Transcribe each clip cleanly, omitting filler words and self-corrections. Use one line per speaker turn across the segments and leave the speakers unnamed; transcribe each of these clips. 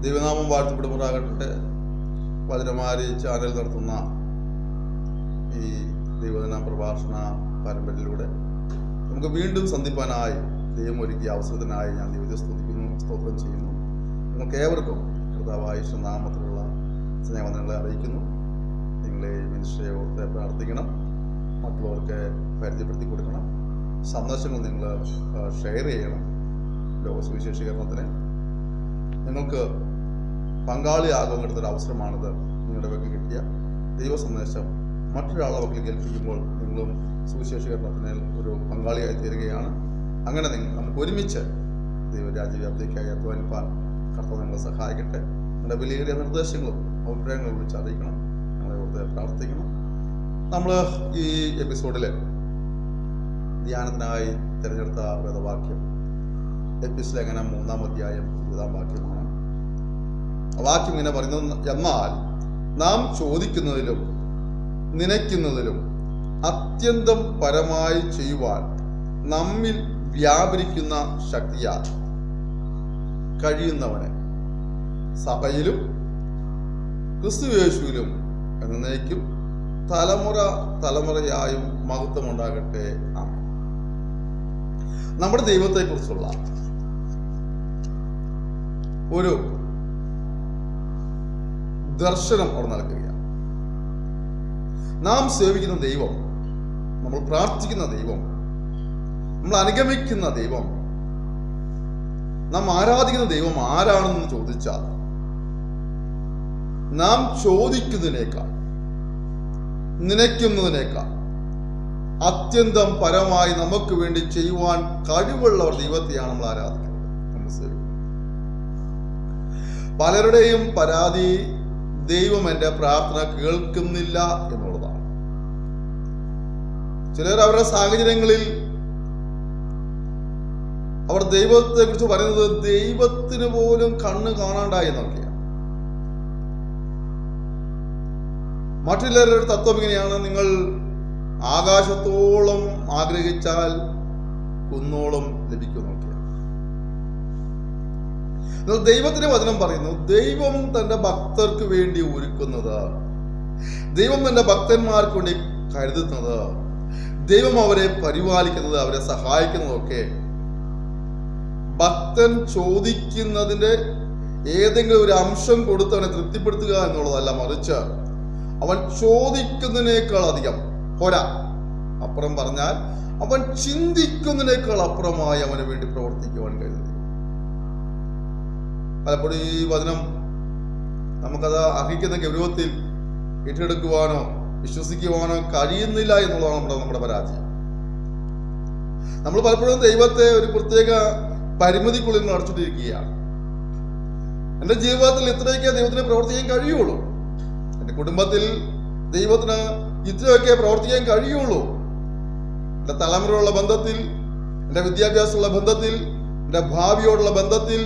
ദൈവനാമം വാഴ്ത്തപ്പെടുമാറാകട്ടെ. വചനമാരി ചാനൽ നടത്തുന്ന ഈ ദൈവദിന പ്രഭാഷണ പരമ്പരയിലൂടെ നമുക്ക് വീണ്ടും സന്ധിപ്പാനായി ദൈവം ഒരുക്കിയ അവസരത്തിനായി ഞാൻ ദൈവത്തെ സ്തുതിക്കുന്നു, സ്തോത്രം ചെയ്യുന്നു. നിങ്ങൾക്ക് ഏവർക്കും കർത്താവായ നാമത്തിലുള്ള സ്നേഹവന്ദനങ്ങളെ അറിയിക്കുന്നു. നിങ്ങളെ മിനിസ്ട്രിയെ ഓർത്ത് പ്രാർത്ഥിക്കണം, മറ്റുള്ളവർക്ക് പരിചയപ്പെടുത്തി കൊടുക്കണം, സന്ദേശങ്ങൾ നിങ്ങൾ ഷെയർ ചെയ്യണം. ലോകസുവിശേഷീകരണത്തിന് നിങ്ങൾക്ക് പങ്കാളിയാകാൻ കിട്ടുന്നൊരു അവസരമാണിത്. നിങ്ങളുടെ പക്കൽ കിട്ടിയ ദൈവ സന്ദേശം മറ്റൊരാളുടെ പക്കൽ കേൾപ്പിക്കുമ്പോൾ നിങ്ങളും സുവിശേഷീകരണത്തിന് ഒരു പങ്കാളിയായി തീരുകയാണ്. അങ്ങനെ നമുക്ക് ഒരുമിച്ച് ദൈവരാജ്യവ്യാപ്തിക്കായി അധ്വാനിപ്പാൻ കർത്താവ് നിങ്ങളെ സഹായിക്കട്ടെ. നിങ്ങളുടെ വിലയേറിയ നിർദ്ദേശങ്ങളും അഭിപ്രായങ്ങളും വിളിച്ച് അറിയിക്കണം, ഞങ്ങളെ ഓർത്ത് പ്രാർത്ഥിക്കണം. നമ്മൾ ഈ എപ്പിസോഡിൽ ധ്യാനത്തിനായി തിരഞ്ഞെടുത്ത വേദവാക്യം എപ്പിസ് ലേഖനം 3-ാം അധ്യായം 20-ാം വാക്യമാണ്. വാക്യം ഇങ്ങനെ പറയുന്നത്: എന്നാൽ നാം ചോദിക്കുന്നതിലും നനയ്ക്കുന്നതിലും അത്യന്തം പരമായി ചെയ്യുവാൻ നമ്മിൽ വ്യാപരിക്കുന്ന ശക്തിയാൽ കഴിയുന്നവന് സഭയിലും ക്രിസ്തുയേശുവിലും എന്നേക്കും തലമുറ തലമുറയായും മഹത്വം ഉണ്ടാകട്ടെ. ആമേൻ. നമ്മുടെ ദൈവത്തെക്കുറിച്ചുള്ള ഒരു ദർശനം അവിടെ നൽകുകയാണ്. നാം സേവിക്കുന്ന ദൈവം, നമ്മൾ പ്രാർത്ഥിക്കുന്ന ദൈവം, നമ്മൾ അനുഗമിക്കുന്ന ദൈവം, നാം ആരാധിക്കുന്ന ദൈവം ആരാണെന്ന് ചോദിച്ചാൽ നാം ചോദിക്കുന്നതിനേക്കാൾ നനയ്ക്കുന്നതിനേക്കാൾ അത്യന്തം പരമായി നമുക്ക് വേണ്ടി ചെയ്യുവാൻ കഴിവുള്ള ഒരു ദൈവത്തെയാണ് നമ്മൾ ആരാധിക്കുന്നത്, നമ്മൾ സേവിക്കുന്നത്. പലരുടെയും പരാതി ദൈവം എൻ്റെ പ്രാർത്ഥന കേൾക്കുന്നില്ല എന്നുള്ളതാണ്. ചിലർ അവരുടെ സാഹചര്യങ്ങളിൽ അവർ ദൈവത്തെ കുറിച്ച് പറയുന്നത് ദൈവത്തിന് പോലും കണ്ണ് കാണാണ്ടായി എന്നൊക്കെയാണ്. മറ്റുള്ളവരുടെ തത്വം ഇങ്ങനെയാണ്: നിങ്ങൾ ആകാശത്തോളം ആഗ്രഹിച്ചാൽ കുന്നോളം ലഭിക്കുമെന്നൊക്കെയാണ്. ദൈവത്തിന്റെ വചനം പറയുന്നു, ദൈവം തന്റെ ഭക്തർക്ക് വേണ്ടി ഒരുക്കുന്നത്, ദൈവം തന്റെ ഭക്തന്മാർക്ക് വേണ്ടി കരുതുന്നത്, ദൈവം അവരെ പരിപാലിക്കുന്നത്, അവരെ സഹായിക്കുന്നതൊക്കെ ഭക്തൻ ചോദിക്കുന്നതിന്റെ ഏതെങ്കിലും ഒരു അംശം കൊടുത്ത് അവനെ തൃപ്തിപ്പെടുത്തുക എന്നുള്ളതല്ല, മറിച്ച് അവൻ ചോദിക്കുന്നതിനേക്കാൾ അധികം പോരാ, അപ്പുറം പറഞ്ഞാൽ അവൻ ചിന്തിക്കുന്നതിനേക്കാൾ അപ്പുറമായി അവന് വേണ്ടി പ്രവർത്തിക്കുവാൻ കഴിയുന്നത്. പലപ്പോഴും ഈ വചനം നമുക്കത് അർഹിക്കുന്ന ഗൗരവത്തിൽ ഏറ്റെടുക്കുവാനോ വിശ്വസിക്കുവാനോ കഴിയുന്നില്ല എന്നുള്ളതാണ് നമ്മുടെ പരാജയം. നമ്മൾ പലപ്പോഴും ദൈവത്തെ ഒരു പ്രത്യേക പരിമിതിക്കുള്ളിൽ അടച്ചിട്ടിരിക്കുകയാണ്. എൻ്റെ ജീവിതത്തിൽ ഇത്രയൊക്കെ ദൈവത്തിന് പ്രവർത്തിക്കാൻ കഴിയുള്ളൂ, എൻ്റെ കുടുംബത്തിൽ ദൈവത്തിന് ഇത്രയൊക്കെ പ്രവർത്തിക്കാൻ കഴിയുള്ളൂ, എൻ്റെ തലമുറയുള്ള ബന്ധത്തിൽ, എൻ്റെ വിദ്യാഭ്യാസമുള്ള ബന്ധത്തിൽ, എൻ്റെ ഭാവിയോടുള്ള ബന്ധത്തിൽ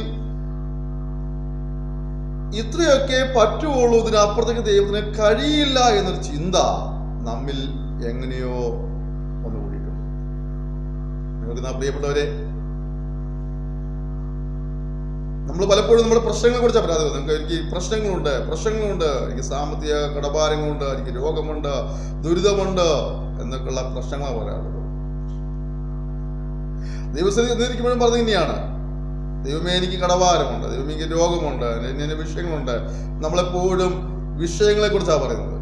ഇത്രയൊക്കെ പറ്റുള്ളൂ, ഇതിനപ്പുറത്തേക്ക് ദൈവത്തിന് കഴിയില്ല എന്നൊരു ചിന്ത നമ്മിൽ എങ്ങനെയോ ഒന്ന് കൂടിയിട്ടുണ്ട്. നിങ്ങൾക്ക് പ്രിയപ്പെട്ടവരെ, നമ്മൾ പലപ്പോഴും നമ്മുടെ പ്രശ്നങ്ങളെ കുറിച്ച് പരാതി പറയുന്നത്. എനിക്ക് പ്രശ്നങ്ങളുണ്ട്, എനിക്ക് സാമ്പത്തിക കടഭാരങ്ങളുണ്ട്, എനിക്ക് രോഗമുണ്ട്, ദുരിതമുണ്ട് എന്നൊക്കെയുള്ള പ്രശ്നങ്ങളാണ് പറയാറുള്ളത്. ദൈവസ്ഥിതിക്കുമ്പോഴും പറഞ്ഞത് തന്നെയാണ്: ദൈവമേ എനിക്ക് കടഭാരമുണ്ട്, ദൈവമേ എനിക്ക് രോഗമുണ്ട്, ഇന്ന വിഷയങ്ങളുണ്ട്. നമ്മളെപ്പോഴും വിഷയങ്ങളെ കുറിച്ചാണ് പറയുന്നത്.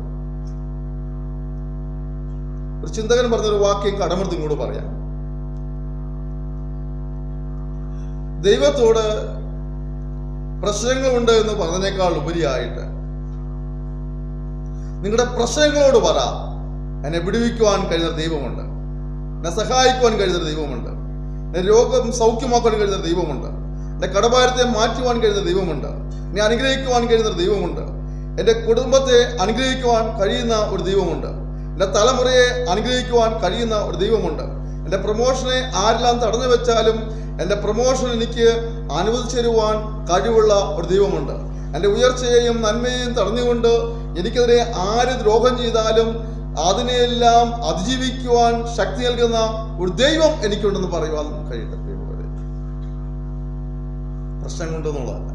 ഒരു ചിന്തകൻ പറഞ്ഞൊരു വാക്യം കടമെടുത്ത് ഇങ്ങോട്ട് പറയാം: ദൈവത്തോട് പ്രശ്നങ്ങളുണ്ട് എന്ന് പറഞ്ഞതിനേക്കാൾ ഉപരിയായിട്ട് നിങ്ങളുടെ പ്രശ്നങ്ങളോട് പറ, എന്നെ വിടുവിക്കുവാൻ കഴിയുന്ന ദൈവമുണ്ട്, എന്നെ സഹായിക്കുവാൻ കഴിയുന്ന ദൈവമുണ്ട്, എന്നെ രോഗം സൗഖ്യമാക്കാൻ കഴിയുന്ന ദൈവമുണ്ട്, എന്റെ കടഭാരത്തെ മാറ്റുവാൻ കഴിയുന്ന ദൈവമുണ്ട്, എന്നെ അനുഗ്രഹിക്കുവാൻ കഴിയുന്ന ദൈവമുണ്ട്, എൻ്റെ കുടുംബത്തെ അനുഗ്രഹിക്കുവാൻ കഴിയുന്ന ഒരു ദൈവമുണ്ട്, എൻ്റെ തലമുറയെ അനുഗ്രഹിക്കുവാൻ കഴിയുന്ന ഒരു ദൈവമുണ്ട്, എൻ്റെ പ്രൊമോഷനെ ആരെല്ലാം തടഞ്ഞു വെച്ചാലും എൻ്റെ പ്രൊമോഷൻ എനിക്ക് അനുവദിച്ചു തരുവാൻ കഴിവുള്ള ഒരു ദൈവമുണ്ട്, എൻ്റെ ഉയർച്ചയെയും നന്മയെയും തടഞ്ഞുകൊണ്ട് എനിക്കെതിരെ ആര് ദ്രോഹം ചെയ്താലും അതിനെല്ലാം അതിജീവിക്കുവാൻ ശക്തി നൽകുന്ന ഒരു ദൈവം എനിക്കുണ്ടെന്ന് പറയുവാൻ കഴിയട്ടെ. പ്രശ്നം കൊണ്ടെന്നുള്ളതല്ല,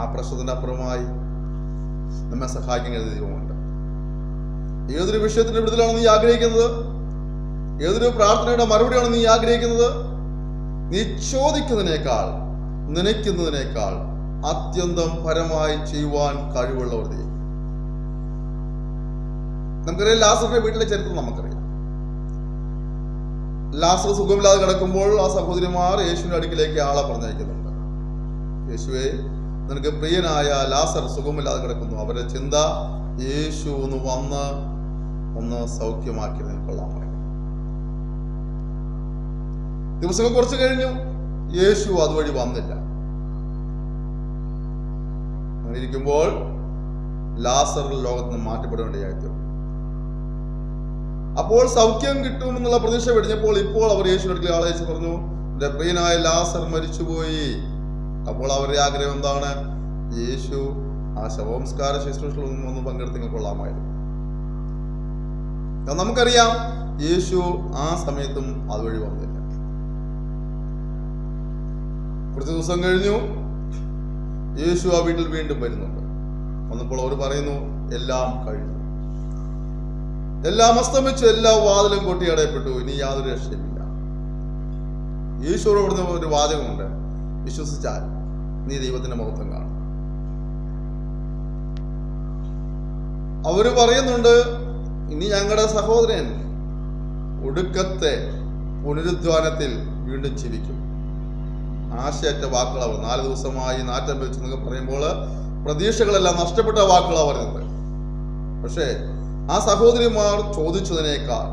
ആ പ്രശ്നത്തിൻ്റെ അപ്പുറമായി നമ്മെ സഹായിക്കാൻ കഴിയുന്ന ദൈവമുണ്ട്. ഏതൊരു വിഷയത്തിന്റെ വിടുതലാണ് നീ ആഗ്രഹിക്കുന്നത്, ഏതൊരു പ്രാർത്ഥനയുടെ മറുപടിയാണ് നീ ആഗ്രഹിക്കുന്നത്, നീ ചോദിക്കുന്നതിനേക്കാൾ നനയ്ക്കുന്നതിനേക്കാൾ അത്യന്തം പരമായി ചെയ്യുവാൻ കഴിവുള്ളവർ ദൈവം. നമുക്കറിയാം, ലാസറിന്റെ വീട്ടിലെ ചരിത്രം നമുക്കറിയാം. ലാസർ സുഖമില്ലാതെ കിടക്കുമ്പോൾ ആ സഹോദരിമാർ യേശുവിന്റെ അടുക്കിലേക്ക് ആളെ പറഞ്ഞയക്കുന്നുണ്ട്. യേശുവേ, നിനക്ക് പ്രിയനായ ലാസർ സുഖമില്ലാതെ കിടക്കുന്നു. അവരുടെ ചിന്ത യേശു ഒന്ന് സൗഖ്യമാക്കി കൊള്ളാൻ പറയും. ദിവസങ്ങൾ കുറച്ച് കഴിഞ്ഞു, യേശു അതുവഴി വന്നില്ല. അങ്ങനെ ഇരിക്കുമ്പോൾ ലാസർ ലോകത്ത് നിന്ന് മാറ്റപ്പെടേണ്ടതായിരുന്നു. അപ്പോൾ സൗഖ്യം കിട്ടുമെന്നുള്ള പ്രതീക്ഷ വെടിഞ്ഞപ്പോൾ ഇപ്പോൾ അവർ യേശുവിന്റെ അടുക്കൽ ആളെ അയച്ച് പറഞ്ഞു, എന്റെ പ്രിയനായ ലാസർ മരിച്ചുപോയി. അപ്പോൾ അവരുടെ ആഗ്രഹം എന്താണ്? യേശു ആ ശവസംസ്കാര ശുശ്രൂഷയിൽ ഒന്ന് പങ്കെടുത്തെങ്കിൽ കൊള്ളാമായിരുന്നു. നമുക്കറിയാം, യേശു ആ സമയത്തും അതുവഴി വന്നില്ല. കുറച്ച് ദിവസം കഴിഞ്ഞു, യേശു ആ വീട്ടിൽ വീണ്ടും വരുന്നുണ്ട്. വന്നപ്പോൾ അവർ പറയുന്നു, എല്ലാം കഴിഞ്ഞു, എല്ലാം അസ്തമിച്ചു, എല്ലാ വാതിലും കൊട്ടിയടയപ്പെട്ടു, ഇനി യാതൊരു രക്ഷയുമില്ല. യേശുവോട് പറഞ്ഞ ഒരു വാചകമുണ്ട്, വിശ്വസിച്ചാൽ നീ ദൈവത്തിന്റെ മഹത്വം കാണും. അവര് പറയുന്നുണ്ട്, ഇനി ഞങ്ങളുടെ സഹോദരൻ ഒടുക്കത്തെ പുനരുദ്ധാനത്തിൽ വീണ്ടും ജീവിക്കും. ആശയറ്റ വാക്കുകൾ അവർ 4 ദിവസമായി നാറ്റം വെച്ചു എന്നൊക്കെ പറയുമ്പോൾ പ്രതീക്ഷകളെല്ലാം നഷ്ടപ്പെട്ട വാക്കുകളാണ് പറയുന്നത്. പക്ഷേ ആ സഹോദരിമാർ ചോദിച്ചതിനേക്കാൾ,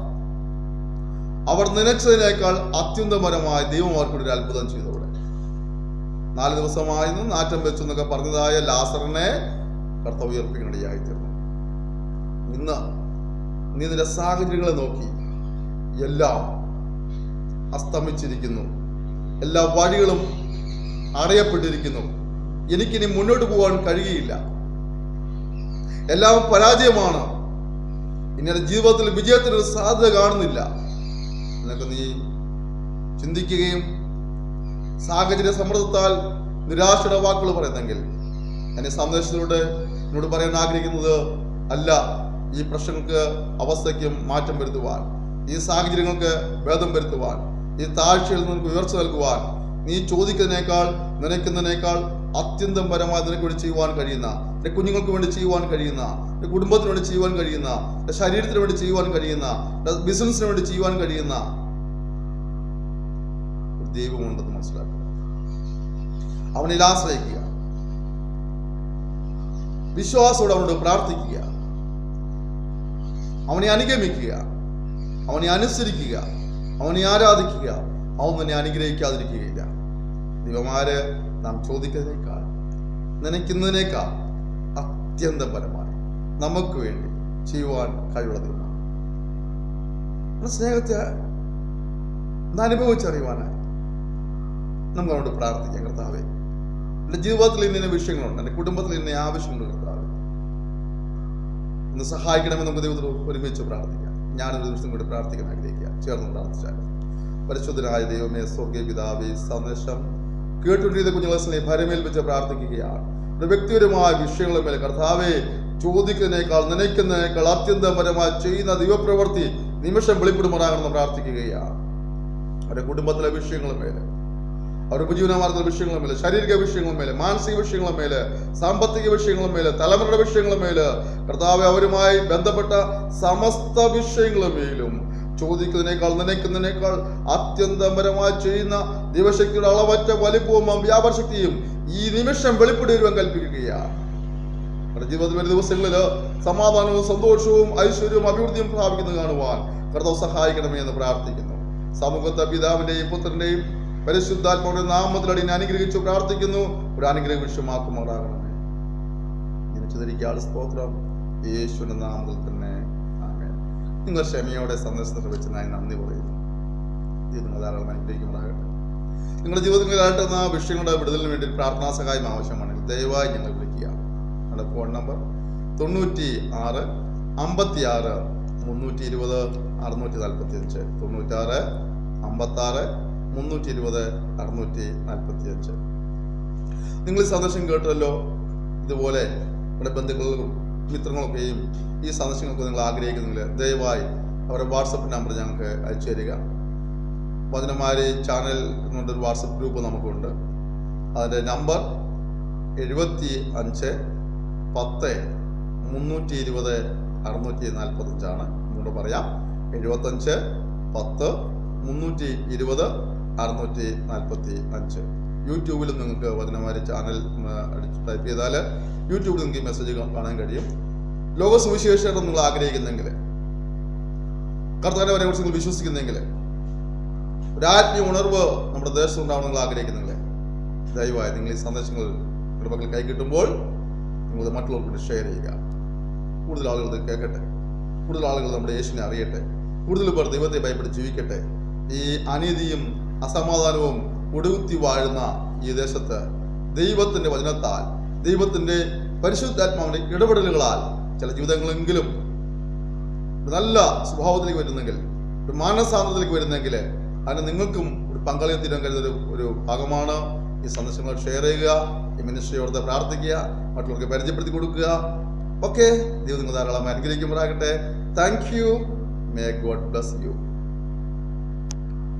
അവർ നനച്ചതിനേക്കാൾ അത്യുന്നതപരമായി ദൈവം അവർക്കൊരു അത്ഭുതം ചെയ്തവിടെ. 4 ദിവസമായിരുന്നു നാറ്റം വെച്ചു എന്നൊക്കെ പറഞ്ഞതായ ലാസറിനെ കർത്താവ് ഉയർപ്പിക്കേണ്ടതായിത്തീർന്നു. ഇന്ന് നീ നിന്റെ സാഹചര്യങ്ങളെ നോക്കി, എല്ലാം അസ്തമിച്ചിരിക്കുന്നു, എല്ലാ വഴികളും അടയപ്പെട്ടിരിക്കുന്നു, എനിക്കിനി മുന്നോട്ട് പോകാൻ കഴിയുകയില്ല, എല്ലാം പരാജയമാണ്, ഇനി എൻ്റെ ജീവിതത്തിൽ വിജയത്തിനൊരു സാധ്യത കാണുന്നില്ല എന്നൊക്കെ നീ ചിന്തിക്കുകയും സാഹചര്യ സമ്മർദ്ദത്താൽ നിരാശയുടെ വാക്കുകൾ പറയുന്നെങ്കിൽ, എന്നെ സന്ദേശത്തിലൂടെ എന്നോട് പറയാൻ ആഗ്രഹിക്കുന്നത് അല്ല, ഈ പ്രശ്നങ്ങൾക്ക് അവസ്ഥയ്ക്കും മാറ്റം വരുത്തുവാൻ, ഈ സാഹചര്യങ്ങൾക്ക് ഭേദം വരുത്തുവാൻ, ഈ താഴ്ചയിൽ നിനക്ക് ഉയർച്ച നൽകുവാൻ, നീ ചോദിക്കുന്നതിനേക്കാൾ നനയ്ക്കുന്നതിനേക്കാൾ അത്യന്തം പരമായി നിനക്ക് വേണ്ടി ചെയ്യുവാൻ കഴിയുന്ന, എൻ്റെ കുഞ്ഞുങ്ങൾക്ക് വേണ്ടി ചെയ്യുവാൻ കഴിയുന്ന, എൻ്റെ കുടുംബത്തിന് വേണ്ടി ചെയ്യുവാൻ കഴിയുന്ന, എൻ്റെ ശരീരത്തിന് വേണ്ടി ചെയ്യുവാൻ കഴിയുന്ന, എൻ്റെ ബിസിനസ്സിന് വേണ്ടി ചെയ്യുവാൻ കഴിയുന്ന ഒരു ദൈവമുണ്ടെന്ന് മനസ്സിലാക്കുക. അവനിൽ ആശ്രയിക്കുക, വിശ്വാസത്തോടെ അവനോട് പ്രാർത്ഥിക്കുക, അവനെ അനുഗമിക്കുക, അവനെ അനുസരിക്കുക, അവനെ ആരാധിക്കുക. അവൻ തന്നെ അനുഗ്രഹിക്കാതിരിക്കുകയില്ല. ദൈവമാര് നാം ചോദിക്കുന്നതിനേക്കാൾ നനയ്ക്കുന്നതിനേക്കാൾ അത്യന്തം പരമായി നമുക്ക് വേണ്ടി ചെയ്യുവാൻ കഴിവുള്ള ദൈവമാണ്. സ്നേഹത്തെ അനുഭവിച്ചറിയുവാനായി നമുക്ക് അവനോട് പ്രാർത്ഥിക്കാം. കർത്താവേ, എൻ്റെ ജീവിതത്തിൽ ഇന്ന വിഷയങ്ങളുണ്ട്, എൻ്റെ കുടുംബത്തിൽ ഇന്ന ആവശ്യമുണ്ട്, കർത്താവേ ഇന്ന് സഹായിക്കണമെന്ന് നമുക്ക് ദൈവത്തോട് ഒരുമിച്ച് പ്രാർത്ഥിക്കാം. ഞാനൊരു ദിവസം കൂടി പ്രാർത്ഥിക്കാൻ ആഗ്രഹിക്കുക. ചേർന്ന് പ്രാർത്ഥിച്ചാൽ. പരിശുദ്ധനായ ദൈവമേ, സ്വർഗീയ പിതാവേ, സന്ദേശം കേട്ടുകൊണ്ടിരുന്ന കുഞ്ഞുങ്ങളെ ഭരമേൽപ്പിച്ച് പ്രാർത്ഥിക്കുകയാണ്. ഒരു വ്യക്തിപരമായ വിഷയങ്ങളുടെ മേലെ കർത്താവെ ചോദിക്കുന്നതിനേക്കാൾ നനയ്ക്കുന്നതിനേക്കാൾ അത്യന്തപരമായി ചെയ്യുന്ന ദൈവപ്രവൃത്തി നിമിഷം വെളിപ്പെടുമാറാകണമെന്ന് പ്രാർത്ഥിക്കുകയാണ്. അവരുടെ കുടുംബത്തിലെ വിഷയങ്ങളുടെ മേലെ, അവരുടെ ഉപജീവനമാർഗ വിഷയങ്ങളുടെ മേലെ, ശാരീരിക വിഷയങ്ങളുടെ മേലെ, മാനസിക വിഷയങ്ങളുടെ മേലെ, സാമ്പത്തിക വിഷയങ്ങളുടെ മേലെ, തലമുറയുടെ വിഷയങ്ങളുടെ മേലെ, കർത്താവെ അവരുമായി ബന്ധപ്പെട്ട സമസ്ത വിഷയങ്ങളുടെ മേലും ചോദിക്കുന്നതിനേക്കാൾ നനയ്ക്കുന്നതിനേക്കാൾ അത്യന്തപരമായി ചെയ്യുന്ന ദൈവശക്തിയുടെ അളവറ്റ വലിപ്പവും വ്യാപാരശക്തിയും ഈ നിമിഷം വെളിപ്പെടുവാൻ കൽപ്പിക്കുകയാണ്. നമ്മുടെ ജീവിതത്തിൽ വരുന്ന ദിവസങ്ങളിൽ സമാധാനവും സന്തോഷവും ഐശ്വര്യവും അഭിവൃദ്ധിയും പ്രാപിക്കുന്നത് കാണുവാൻ കർത്താവ് സഹായിക്കണമേ എന്ന് പ്രാർത്ഥിക്കുന്നു. സമൂഹത്തെ പിതാവിന്റെയും പുത്രന്റെയും പരിശുദ്ധാത്മാവിന്റെ നാമത്തിൽ അടിയനെ അനുഗ്രഹിച്ചു പ്രാർത്ഥിക്കുന്നു. ഒരു അനുഗ്രഹ വിഷയമാക്കുമാറാകണമേ. ജനിച്ചതിരിക്കാൾ സ്തോത്രം യേശുവിന്റെ നാമത്തിൽ തന്നെ. നിങ്ങൾ ക്ഷമയോടെ സന്ദേശത്തിൽ വെച്ച് ഞാൻ നന്ദി പറയുന്നു. നിങ്ങൾ ധാരാളം അനുഗ്രഹിക്കുമാറാകട്ടെ. നിങ്ങളുടെ ജീവിതത്തിൽ അലട്ടുന്ന വിഷയങ്ങളുടെ വിടുതലിന് വേണ്ടി പ്രാർത്ഥനാ സഹായം ആവശ്യമാണെങ്കിൽ ദയവായി ഞങ്ങൾ വിളിക്കുക. ഞങ്ങളുടെ ഫോൺ നമ്പർ 96 56 320 645 96 56 320 645. നിങ്ങൾ ഈ സന്ദേശം കേട്ടല്ലോ, ഇതുപോലെ നിങ്ങളുടെ ബന്ധുക്കളും മിത്രങ്ങളൊക്കെയും ഈ സന്ദേശങ്ങളൊക്കെ നിങ്ങൾ ആഗ്രഹിക്കുന്നെങ്കിൽ ദയവായി അവരുടെ വാട്സപ്പ് നമ്പർ ഞങ്ങൾക്ക് അയച്ചു തരിക. വചനമാരി ചാനൽ എന്നുള്ളൊരു വാട്സപ്പ് ഗ്രൂപ്പ് നമുക്കുണ്ട്. അതിൻ്റെ നമ്പർ 75 10 320 645 ഇങ്ങോട്ട് പറയാം. 75 10 320 645. യൂട്യൂബിലും നിങ്ങൾക്ക് വചനമാരി ചാനൽ ടൈപ്പ് ചെയ്താൽ യൂട്യൂബിൽ നിങ്ങൾക്ക് ഈ മെസ്സേജ് കാണാൻ കഴിയും. ലോക സുവിശേഷം നിങ്ങൾ ആഗ്രഹിക്കുന്നെങ്കിൽ, കർത്താവിനെ കുറിച്ച് നിങ്ങൾ വിശ്വസിക്കുന്നെങ്കിൽ, ഒരു ആത്മീയ ഉണർവ് നമ്മുടെ ദേശത്ത് ഉണ്ടാവണം നിങ്ങൾ ആഗ്രഹിക്കുന്നെങ്കിൽ, ദയവായി നിങ്ങൾ ഈ സന്ദേശങ്ങൾ മക്കൾ കൈ കിട്ടുമ്പോൾ നിങ്ങൾ മറ്റുള്ളവർക്ക് ഷെയർ ചെയ്യുക. കൂടുതൽ ആളുകൾ ഇത് കേൾക്കട്ടെ, കൂടുതൽ ആളുകൾ നമ്മുടെ യേശുവിനെ അറിയട്ടെ, കൂടുതൽ പേർ ദൈവത്തെ ഭയപ്പെട്ട് ജീവിക്കട്ടെ. ഈ അനീതിയും അസമാധാനവും ഒടുകുത്തി വാഴുന്ന ഈ ദേശത്ത് ദൈവത്തിൻ്റെ വചനത്താൽ, ദൈവത്തിൻ്റെ പരിശുദ്ധാത്മാവിൻ്റെ ഇടപെടലുകളാൽ ചില ജീവിതങ്ങളെങ്കിലും നല്ല സ്വഭാവത്തിലേക്ക് വരുന്നെങ്കിൽ, ഒരു മാനസാന്തരത്തിലേക്ക് വരുന്നെങ്കിൽ, അതിന് നിങ്ങൾക്കും ഒരു പങ്കാളിയെ തീരാൻ കഴിയുന്ന ഒരു ഭാഗമാണ് ഈ സന്ദേശങ്ങൾ ഷെയർ ചെയ്യുക, ഈ മിനിസ്ട്രിയോട് പ്രാർത്ഥിക്കുക, മറ്റുള്ളവർക്ക് പരിചയപ്പെടുത്തി കൊടുക്കുക. ഓക്കെ, ദൈവം നിങ്ങൾ ധാരാളം അനുഗ്രഹിക്കുമ്പോഴാകട്ടെ. Thank you. May god bless U.